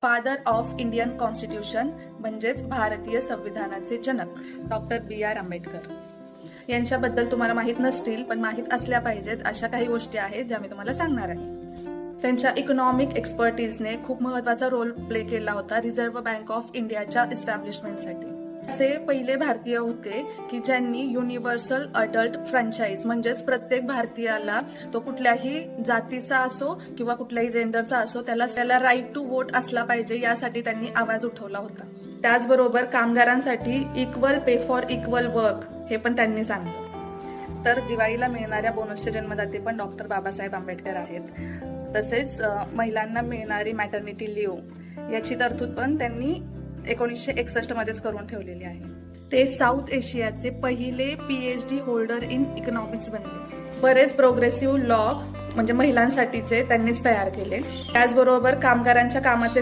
Father of Indian constitution म्हणजेच भारतीय संविधानाचे जनक डॉक्टर B.R. आंबेडकर यांच्याबद्दल तुम्हाला माहीत नसतील पण माहीत असल्या पाहिजेत अशा काही गोष्टी आहेत ज्या मी तुम्हाला सांगणार आहे. त्यांच्या इकॉनॉमिक एक्सपर्टीजने खूप महत्त्वाचा रोल प्ले केला होता रिझर्व्ह बँक ऑफ इंडियाच्या इस्टॅब्लिशमेंटसाठी. असे पहिले भारतीय होते की ज्यांनी युनिव्हर्सल अडल्ट फ्रँचाईज म्हणजेच प्रत्येक भारतीयाला तो कुठल्याही जातीचा असो किंवा कुठल्याही जेंडरचा असो त्याला राईट टू वोट असला पाहिजे यासाठी त्यांनी आवाज उठवला होता. त्याचबरोबर कामगारांसाठी equal pay for equal work हे पण त्यांनीच आणलं. तर दिवाळीला मिळणाऱ्या बोनसचे जन्मदाते पण डॉक्टर बाबासाहेब आंबेडकर आहेत. तसेच महिलांना मिळणारी मॅटर्निटी लिव्ह याची तरतूद पण त्यांनी 1961 मध्येच करून ठेवलेली आहे. ते साऊथ एशियाचे पहिले PhD होल्डर इन इकॉनॉमिक्स बनले. बरेच प्रोग्रेसिव्ह लॉ म्हणजे महिलांसाठीचे त्यांनीच तयार केले. त्याचबरोबर कामगारांच्या कामाचे